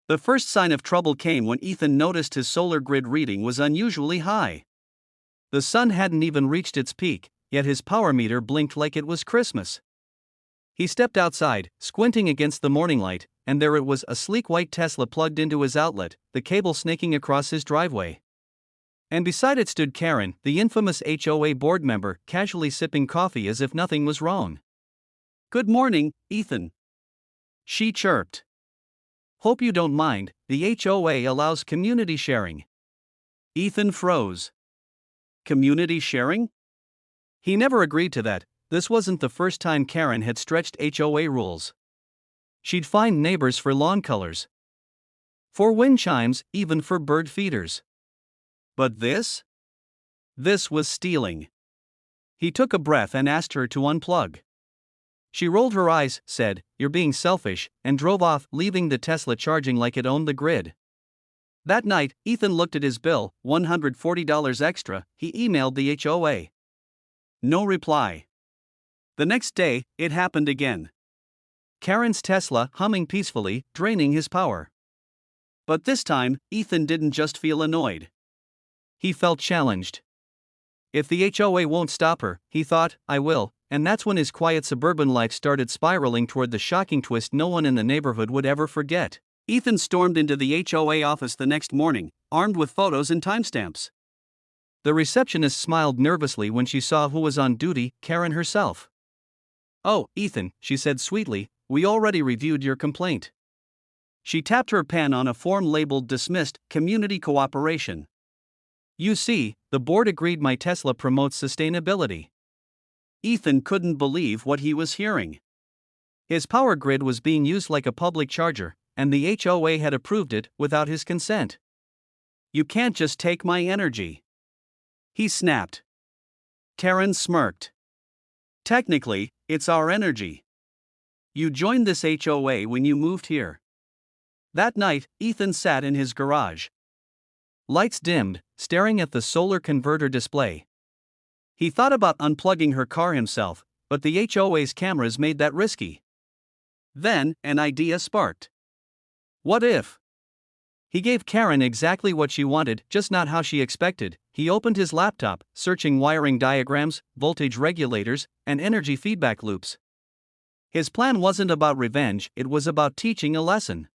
The first sign of trouble came when Ethan noticed his solar grid reading was unusually high. The sun hadn't even reached its peak, yet his power meter blinked like it was Christmas. He stepped outside, squinting against the morning light, and there it was, a sleek white Tesla plugged into his outlet, the cable snaking across his driveway. And beside it stood Karen, the infamous HOA board member, casually sipping coffee as if nothing was wrong. "Good morning, Ethan," she chirped. "Hope you don't mind, the HOA allows community sharing." Ethan froze. Community sharing? He never agreed to that. This wasn't the first time Karen had stretched HOA rules. She'd find neighbors for lawn colors, for wind chimes, even for bird feeders. But this? This was stealing. He took a breath and asked her to unplug. She rolled her eyes, said, "You're being selfish," and drove off, leaving the Tesla charging like it owned the grid. That night, Ethan looked at his bill, $140 extra. He emailed the HOA. No reply. The next day, it happened again. Karen's Tesla humming peacefully, draining his power. But this time, Ethan didn't just feel annoyed. He felt challenged. If the HOA won't stop her, he thought, I will, and that's when his quiet suburban life started spiraling toward the shocking twist no one in the neighborhood would ever forget. Ethan stormed into the HOA office the next morning, armed with photos and timestamps. The receptionist smiled nervously when she saw who was on duty, Karen herself. "Oh, Ethan," she said sweetly, "we already reviewed your complaint." She tapped her pen on a form labeled "Dismissed, Community Cooperation." "You see, the board agreed my Tesla promotes sustainability." Ethan couldn't believe what he was hearing. His power grid was being used like a public charger, and the HOA had approved it without his consent. "You can't just take my energy," he snapped. Karen smirked. "Technically, it's our energy. You joined this HOA when you moved here." That night, Ethan sat in his garage. Lights dimmed, staring at the solar converter display. He thought about unplugging her car himself, but the HOA's cameras made that risky. Then, an idea sparked. What if? He gave Karen exactly what she wanted, just not how she expected. He opened his laptop, searching wiring diagrams, voltage regulators, and energy feedback loops. His plan wasn't about revenge, it was about teaching a lesson.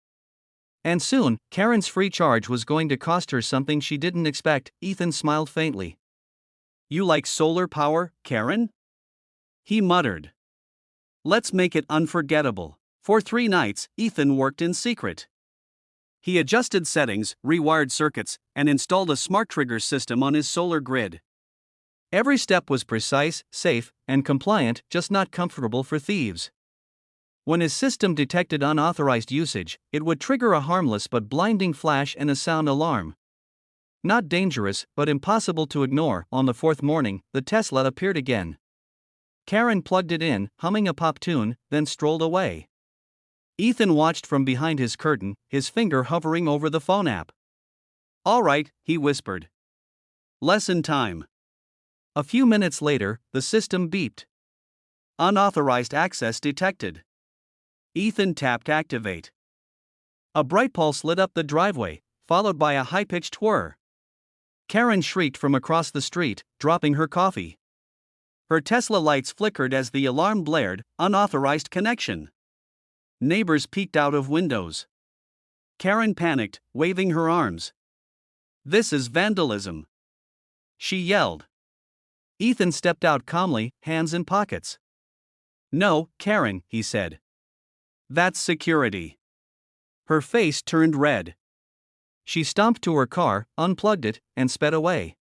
And soon, Karen's free charge was going to cost her something she didn't expect. Ethan smiled faintly. "You like solar power, Karen?" he muttered. "Let's make it unforgettable." For 3 nights, Ethan worked in secret. He adjusted settings, rewired circuits, and installed a smart trigger system on his solar grid. Every step was precise, safe, and compliant, just not comfortable for thieves. When his system detected unauthorized usage, it would trigger a harmless but blinding flash and a sound alarm. Not dangerous, but impossible to ignore. On the 4th morning, the Tesla appeared again. Karen plugged it in, humming a pop tune, then strolled away. Ethan watched from behind his curtain, his finger hovering over the phone app. "All right," he whispered. "Lesson time." A few minutes later, the system beeped. Unauthorized access detected. Ethan tapped activate. A bright pulse lit up the driveway, followed by a high-pitched whir. Karen shrieked from across the street, dropping her coffee. Her Tesla lights flickered as the alarm blared, unauthorized connection. Neighbors peeked out of windows. Karen panicked, waving her arms. "This is vandalism," she yelled. Ethan stepped out calmly, hands in pockets. "No, Karen," he said. "That's security." Her face turned red. She stomped to her car, unplugged it, and sped away.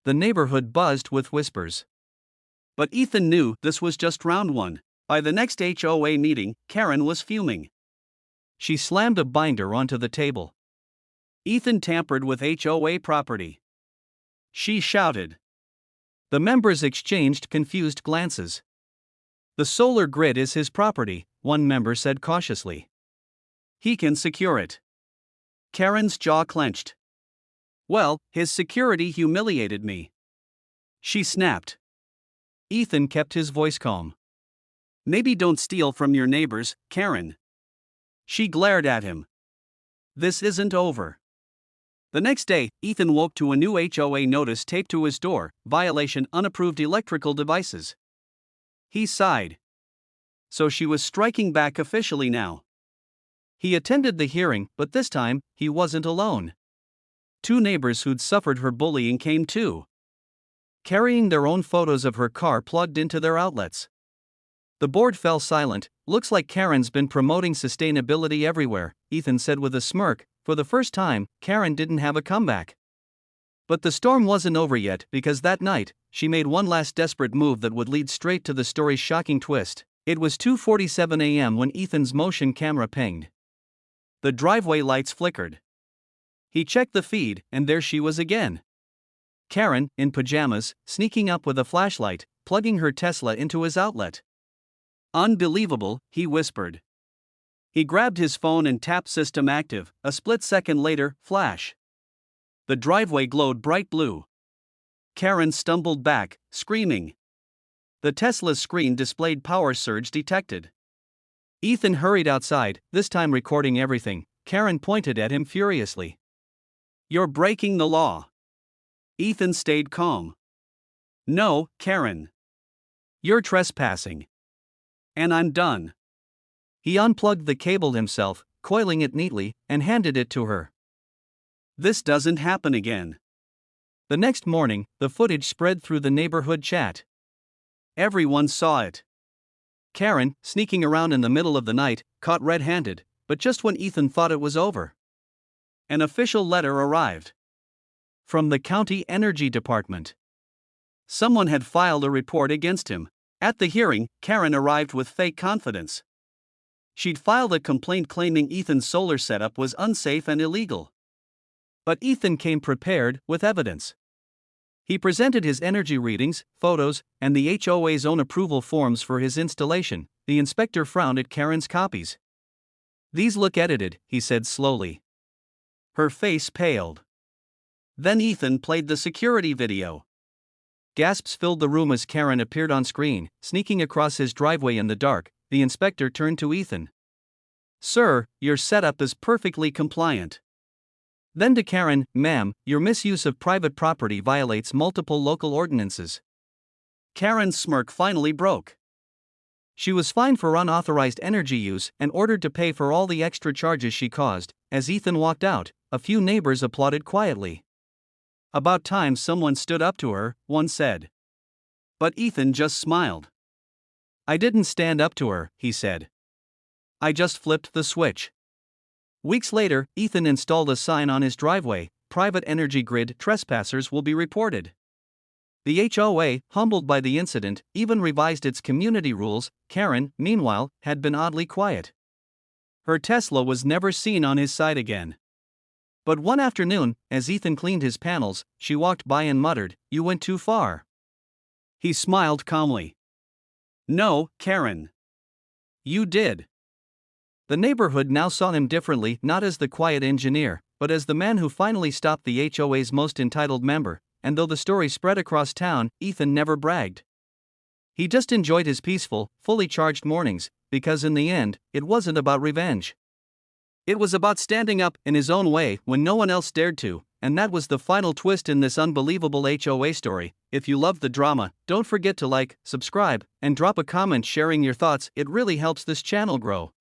The neighborhood buzzed with whispers. But Ethan knew this was just round 1. By the next HOA meeting, Karen was fuming. She slammed a binder onto the table. Ethan tampered with HOA property, she shouted. The members exchanged confused glances. "The solar grid is his property," one member said cautiously. "He can secure it." Karen's jaw clenched. "Well, his security humiliated me," she snapped. Ethan kept his voice calm. "Maybe don't steal from your neighbors, Karen." She glared at him. This isn't over. The next day, Ethan woke to a new HOA notice taped to his door: violation, unapproved electrical devices. He sighed. So she was striking back officially now. He attended the hearing, but this time, he wasn't alone. Two neighbors who'd suffered her bullying came too, carrying their own photos of her car plugged into their outlets. The board fell silent. Looks like Karen's been promoting sustainability everywhere, Ethan said with a smirk. For the first time, Karen didn't have a comeback. But the storm wasn't over yet, because that night, she made one last desperate move that would lead straight to the story's shocking twist. It was 2:47 a.m. when Ethan's motion camera pinged. The driveway lights flickered. He checked the feed, and there she was again. Karen, in pajamas, sneaking up with a flashlight, plugging her Tesla into his outlet. Unbelievable, he whispered. He grabbed his phone and tapped system active. A split second later, flash. The driveway glowed bright blue. Karen stumbled back, screaming. The Tesla's screen displayed power surge detected. Ethan hurried outside, this time recording everything. Karen pointed at him furiously. You're breaking the law. Ethan stayed calm. No, Karen. You're trespassing. And I'm done. He unplugged the cable himself, coiling it neatly, and handed it to her. This doesn't happen again. The next morning, the footage spread through the neighborhood chat. Everyone saw it. Karen, sneaking around in the middle of the night, caught red-handed, but just when Ethan thought it was over. An official letter arrived. From the county energy department. Someone had filed a report against him. At the hearing, Karen arrived with fake confidence. She'd filed a complaint claiming Ethan's solar setup was unsafe and illegal. But Ethan came prepared, with evidence. He presented his energy readings, photos, and the HOA's own approval forms for his installation. The inspector frowned at Karen's copies. These look edited, he said slowly. Her face paled. Then Ethan played the security video. Gasps filled the room as Karen appeared on screen, sneaking across his driveway in the dark. The inspector turned to Ethan. Sir, your setup is perfectly compliant. Then to Karen, ma'am, your misuse of private property violates multiple local ordinances. Karen's smirk finally broke. She was fined for unauthorized energy use and ordered to pay for all the extra charges she caused. As Ethan walked out, a few neighbors applauded quietly. About time someone stood up to her, one said. But Ethan just smiled. I didn't stand up to her, he said. I just flipped the switch. Weeks later, Ethan installed a sign on his driveway: private energy grid trespassers will be reported. The HOA, humbled by the incident, even revised its community rules. Karen, meanwhile, had been oddly quiet. Her Tesla was never seen on his side again. But one afternoon, as Ethan cleaned his panels, she walked by and muttered, "You went too far." He smiled calmly. No, Karen. You did. The neighborhood now saw him differently, not as the quiet engineer, but as the man who finally stopped the HOA's most entitled member. And though the story spread across town, Ethan never bragged. He just enjoyed his peaceful, fully charged mornings, because in the end, it wasn't about revenge. It was about standing up in his own way when no one else dared to, and that was the final twist in this unbelievable HOA story. If you loved the drama, don't forget to like, subscribe, and drop a comment sharing your thoughts. It really helps this channel grow.